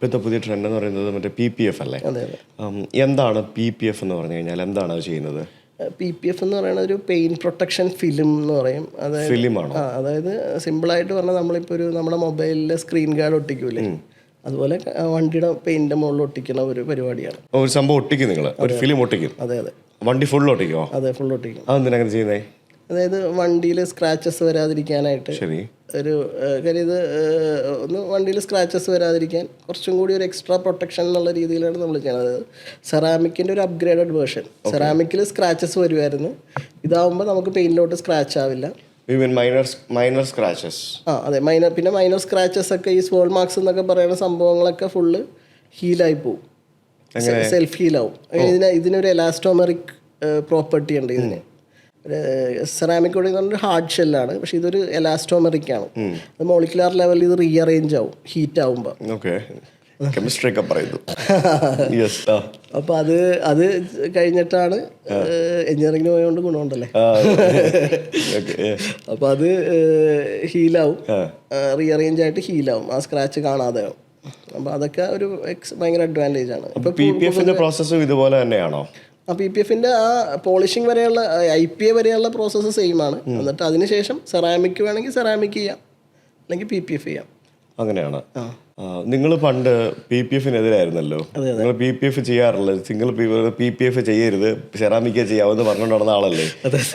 ഇപ്പോഴത്തെ പുതിയ ട്രെൻഡ് എന്ന് പറയുന്നത് മറ്റേ PPF അല്ലേ? അതെ അതെ. എന്താണ് PPF എന്ന് പറഞ്ഞു കഴിഞ്ഞാൽ എന്താണ് അത് ചെയ്യുന്നത്? PPF എന്ന് പറയുന്നത് ഒരു പെയിൻ പ്രൊട്ടക്ഷൻ ഫിലിം എന്ന് പറയും. അതായത് ഫിലിമാണോ? അതായത് സിമ്പിളായിട്ട് പറഞ്ഞാൽ നമ്മളിപ്പോൾ നമ്മുടെ മൊബൈലിലെ സ്ക്രീൻ ഗാർഡ് ഒട്ടിക്കൂലേ, അതുപോലെ വണ്ടിയുടെ പെയിന്റിന്റെ മുകളിൽ ഒട്ടിക്കുന്ന ഒരു പരിപാടിയാണ്. ഒരു സംഭവം ഒട്ടിക്കും നിങ്ങൾ, ഒരു ഫിലിം ഒട്ടിക്കും? അതെ അതെ. വണ്ടി ഫുൾ ഒട്ടിക്കോ? അതെ, ഫുൾ ഒട്ടിക്കും. അതെന്തിനാ അങ്ങനെ ചെയ്യുന്നേ? അതായത് വണ്ടിയിൽ സ്ക്രാച്ചസ് വരാതിരിക്കാനായിട്ട്. ശരി. ഒരു കാര്യം ഇത് ഒന്ന് വണ്ടിയിൽ സ്ക്രാച്ചസ് വരാതിരിക്കാൻ കുറച്ചും കൂടി ഒരു എക്സ്ട്രാ പ്രൊട്ടക്ഷൻ എന്നുള്ള രീതിയിലാണ് നമ്മൾ ചെയ്യുന്നത്. അതായത് സെറാമിക്കിൻ്റെ ഒരു അപ്ഗ്രേഡഡ് വേർഷൻ. സെറാമിക്കിൽ സ്ക്രാച്ചസ് വരുമായിരുന്നു, ഇതാവുമ്പോൾ നമുക്ക് പെയിന്റിലോട്ട് സ്ക്രാച്ച് ആവില്ല. Minor scratches. അതെ, പിന്നെ മൈനർ സ്ക്രാച്ചസ് ഒക്കെ ഈ സ്വേൾ മാർക്സ് എന്നൊക്കെ പറയുന്ന സംഭവങ്ങളൊക്കെ ഫുള്ള് ഹീലായി പോവും, സെൽഫ് ഹീലാവും. ഇതിനൊരു എലാസ്റ്റോമെറിക് പ്രോപ്പർട്ടി ഉണ്ട് ഇതിന്. സെറാമിക് എന്ന് പറഞ്ഞൊരു ഹാർഡ് ഷെല്ലാണ്, പക്ഷെ ഇതൊരു എലാസ്റ്റോമെറിക് ആണ്. അത് മോളിക്കുലാർ ലെവലിൽ ഇത് റീഅറേഞ്ച് ആവും ഹീറ്റ് ആവുമ്പോൾ. കെമിസ്ട്രി ഒക്കെ പറയുന്നു. അപ്പോൾ അത് കഴിഞ്ഞിട്ടാണ് എഞ്ചിനീയറിംഗിന് പോയതുകൊണ്ട് ഗുണമുണ്ടല്ലേ. അപ്പോൾ അത് ഹീലാവും, റീഅറേഞ്ച് ആയിട്ട് ഹീലാവും, ആ സ്ക്രാച്ച് കാണാതെ ആവും. അപ്പോൾ അതൊക്കെ ഒരു ഭയങ്കര അഡ്വാൻറ്റേജ് ആണ്. PPFന്റെ പ്രോസസ്സും ഇതുപോലെ തന്നെയാണോ? PPFന്റെ ആ പോളിഷിംഗ് വരെയുള്ള IPA വരെയുള്ള പ്രോസസ്സ് സെയിം ആണ്. എന്നിട്ട് അതിനുശേഷം സെറാമിക് വേണമെങ്കിൽ സെറാമിക് ചെയ്യാം, അല്ലെങ്കിൽ PPF ചെയ്യാം. അങ്ങനെയാണ്. നിങ്ങൾ പണ്ട് PPFനെതിരായിരുന്നല്ലോ. നിങ്ങൾ PPF ചെയ്യാറില്ല, സിംഗിൾ PPF ചെയ്യരുത്, സെറാമിക്കേ ചെയ്യാമെന്ന് പറഞ്ഞുകൊണ്ട് നടന്ന ആളല്ലേ.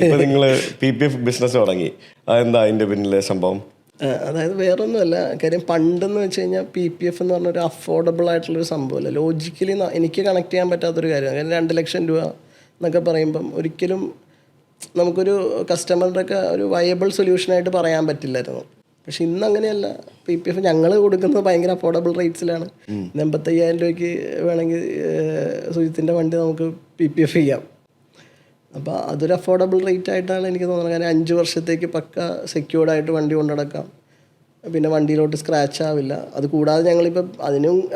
ഇപ്പൊ നിങ്ങൾ PPF ബിസിനസ് തുടങ്ങി, അതെന്താ അതിന്റെ പിന്നിലെ സംഭവം? അതായത് വേറൊന്നുമല്ല, കാര്യം പണ്ടെന്ന് വെച്ച് കഴിഞ്ഞാൽ PPF എന്ന് പറഞ്ഞൊരു അഫോർഡബിൾ ആയിട്ടുള്ളൊരു സംഭവമല്ല. ലോജിക്കലി എനിക്ക് കണക്ട് ചെയ്യാൻ പറ്റാത്തൊരു കാര്യമാണ്. കാരണം 2 ലക്ഷം രൂപ എന്നൊക്കെ പറയുമ്പം ഒരിക്കലും നമുക്കൊരു കസ്റ്റമറുടെ ഒക്കെ ഒരു വയബിൾ സൊല്യൂഷനായിട്ട് പറയാൻ പറ്റില്ലായിരുന്നു. പക്ഷെ ഇന്ന് അങ്ങനെയല്ല. PPF ഞങ്ങൾ കൊടുക്കുന്നത് ഭയങ്കര അഫോർഡബിൾ റേറ്റ്സിലാണ്. 85,000 രൂപയ്ക്ക് വേണമെങ്കിൽ സുജിത്തിൻ്റെ വണ്ടി നമുക്ക് PPF ചെയ്യാം. അപ്പോൾ അതൊരു അഫോർഡബിൾ റേറ്റ് ആയിട്ടാണ് എനിക്ക് തോന്നുന്നത്. കാരണം 5 വർഷത്തേക്ക് പക്ക സെക്യൂർഡായിട്ട് വണ്ടി കൊണ്ടുനടക്കാം, പിന്നെ വണ്ടിയിലോട്ട് സ്ക്രാച്ച് ആവില്ല. അത് കൂടാതെ ഞങ്ങളിപ്പോൾ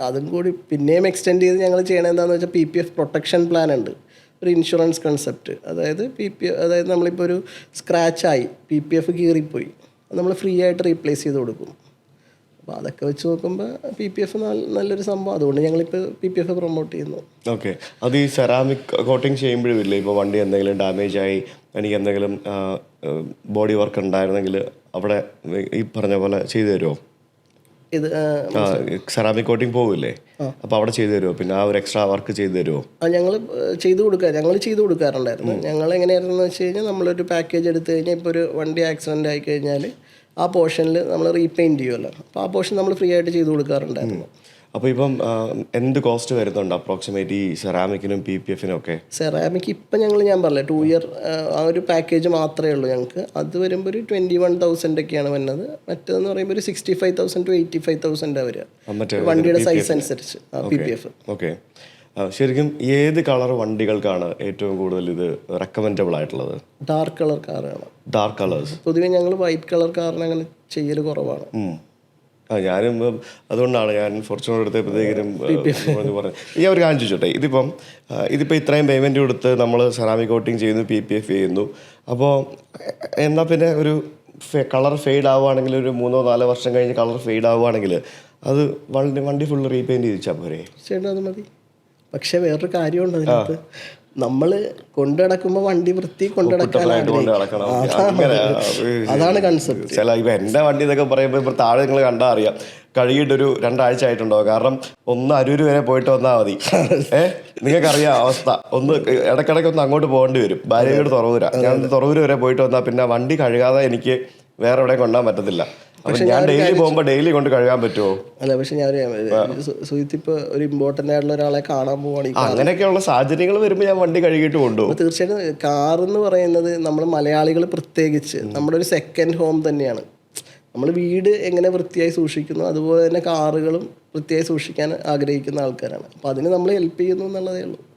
അതും കൂടി പിന്നെയും എക്സ്റ്റെൻഡ് ചെയ്ത് ഞങ്ങൾ ചെയ്യണത് എന്താണെന്ന് വെച്ചാൽ PPF പ്രൊട്ടക്ഷൻ പ്ലാൻ ഉണ്ട്, ഒരു ഇൻഷുറൻസ് കൺസെപ്റ്റ്. അതായത് നമ്മളിപ്പോൾ ഒരു സ്ക്രാച്ചായി PPF കീറിപ്പോയി, നമ്മൾ ഫ്രീ ആയിട്ട് റീപ്ലേസ് ചെയ്ത് കൊടുക്കും. അപ്പോൾ അതൊക്കെ വെച്ച് നോക്കുമ്പോൾ PPF നല്ലൊരു സംഭവം. അതുകൊണ്ട് ഞങ്ങളിപ്പോൾ PPF പ്രൊമോട്ട് ചെയ്യുന്നു. ഓക്കെ. അത് ഈ സെറാമിക് കോട്ടിങ് ചെയ്യുമ്പോഴും ഇല്ലേ, ഇപ്പോൾ വണ്ടി എന്തെങ്കിലും ഡാമേജ് ആയി, എനിക്ക് എന്തെങ്കിലും ബോഡി വർക്ക് ഉണ്ടായിരുന്നെങ്കിൽ അവിടെ ഈ പറഞ്ഞ പോലെ ചെയ്തു തരുമോ? ഇത് സെറാമിക് കോട്ടിങ് പോകില്ലേ, അപ്പോൾ അവിടെ ചെയ്തു തരുമോ? പിന്നെ ആ ഒരു എക്സ്ട്രാ വർക്ക് ചെയ്തു തരുമോ? ഞങ്ങൾ ചെയ്തു കൊടുക്കാറുണ്ടായിരുന്നു. ഞങ്ങൾ എങ്ങനെയായിരുന്നു വെച്ച് കഴിഞ്ഞാൽ, നമ്മളൊരു പാക്കേജ് എടുത്തു കഴിഞ്ഞാൽ, ഇപ്പോൾ ഒരു വണ്ടി ആക്സിഡൻ്റ് ആയി കഴിഞ്ഞാൽ ആ പോർഷനിൽ നമ്മൾ റീപെയിൻറ്റ് ചെയ്യുമല്ലോ, അപ്പോൾ ആ പോർഷൻ നമ്മൾ ഫ്രീ ആയിട്ട് ചെയ്ത് കൊടുക്കാറുണ്ടായിരുന്നു. അപ്പോൾ ഇപ്പം എന്ത് കോസ്റ്റ് വരുന്നുണ്ട് അപ്രോക്സിമേറ്റ് ഈ സെറാമിക്കിനും PPFനും ഒക്കെ? സെറാമിക് ഇപ്പം ഞാൻ പറഞ്ഞില്ലേ 2 ഇയർ ആ ഒരു പാക്കേജ് മാത്രമേ ഉള്ളൂ ഞങ്ങൾക്ക്. അത് വരുമ്പോൾ ഒരു 21,000 ഒക്കെയാണ് വരുന്നത്. മറ്റേതെന്ന് പറയുമ്പോൾ ഒരു 65,000 to 85,000 വരിക, വണ്ടിയുടെ സൈസ് അനുസരിച്ച് PPF. ഓക്കെ. ശരിക്കും ഏത് കളർ വണ്ടികൾക്കാണ് ഏറ്റവും കൂടുതൽ ഇത് റെക്കമെൻഡബിൾ ആയിട്ടുള്ളത്? ഡാർക്ക് കളർ കാറാണ്. Dark colours. പൊതുവെ ഞങ്ങൾ വൈറ്റ് കളർ കാറിന് അങ്ങനെ ചെയ്യൽ കുറവാണ്. ഞാനും അതുകൊണ്ടാണ് ഞാൻ ഫോർച്യൂണർ എടുത്തപ്പോഴത്തേക്കും പറഞ്ഞത്. ഞാൻ ഒരു കാര്യം ചോദിച്ചോട്ടെ, ഇതിപ്പോൾ ഇത്രയും പേയ്മെൻറ്റ് കൊടുത്ത് നമ്മൾ സെറാമിക് കോട്ടിങ് ചെയ്യുന്നു, PPF ചെയ്യുന്നു, അപ്പോൾ എന്നാൽ പിന്നെ ഒരു കളർ ഫെയ്ഡ് ആവുകയാണെങ്കിൽ, ഒരു 3-4 വർഷം കഴിഞ്ഞ് കളർ ഫെയ്ഡ് ആവുകയാണെങ്കിൽ അത് വണ്ടി ഫുള്ള് റീപെയിൻറ്റ് ചെയ്യിച്ചാൽ പോരെ? ചേട്ടാ അത് മതി. പക്ഷെ വേറൊരു കാര്യമുണ്ട് അതിനകത്ത്, നമ്മൾ കൊണ്ടുനടക്കുമ്പോൾ വണ്ടി വൃത്തി അതാണ് കൺസെപ്റ്റ്. ചില ഇപ്പം എൻ്റെ വണ്ടി എന്നൊക്കെ പറയുമ്പോൾ ഇപ്പോൾ താഴെ നിങ്ങൾ കണ്ടാൽ അറിയാം, കഴുകിയിട്ടൊരു 2 ആഴ്ച ആയിട്ടുണ്ടാവും. കാരണം ഒന്ന് അരൂര് വരെ പോയിട്ട് വന്നാൽ മതി. നിങ്ങൾക്കറിയാം അവസ്ഥ. ഇടയ്ക്കിടയ്ക്ക് അങ്ങോട്ട് പോകേണ്ടി വരും. ഭാര്യയോട് തുറവൂര, ഞാൻ തുറവൂര് വരെ പോയിട്ട് വന്നാൽ പിന്നെ വണ്ടി കഴുകാതെ എനിക്ക് വേറെ എവിടെയും കൊണ്ടുപോകാൻ പറ്റത്തില്ല. പക്ഷെ ഞാൻ ഡെയിലി പോകുമ്പോൾ ഡെയിലി കൊണ്ട് കഴുകാൻ പറ്റുമോ? അല്ല, പക്ഷെ ഞാൻ സുജിത്തിപ്പോൾ ഒരു ഇമ്പോർട്ടൻ്റ് ആയിട്ടുള്ള ഒരാളെ കാണാൻ പോവുകയാണെങ്കിൽ, അങ്ങനെയൊക്കെയുള്ള സാഹചര്യങ്ങൾ വരുമ്പോൾ ഞാൻ വണ്ടി കഴുകിയിട്ട് കൊണ്ടുപോകും. തീർച്ചയായിട്ടും കാറെന്ന് പറയുന്നത് നമ്മൾ മലയാളികൾ പ്രത്യേകിച്ച് നമ്മുടെ ഒരു സെക്കൻഡ് ഹോം തന്നെയാണ്. നമ്മൾ വീട് എങ്ങനെ വൃത്തിയായി സൂക്ഷിക്കുന്നു, അതുപോലെ തന്നെ കാറുകളും വൃത്തിയായി സൂക്ഷിക്കാൻ ആഗ്രഹിക്കുന്ന ആൾക്കാരാണ്. അപ്പോൾ അതിന് നമ്മൾ ഹെൽപ്പ് ചെയ്യുന്നു എന്നുള്ളതേ ഉള്ളൂ.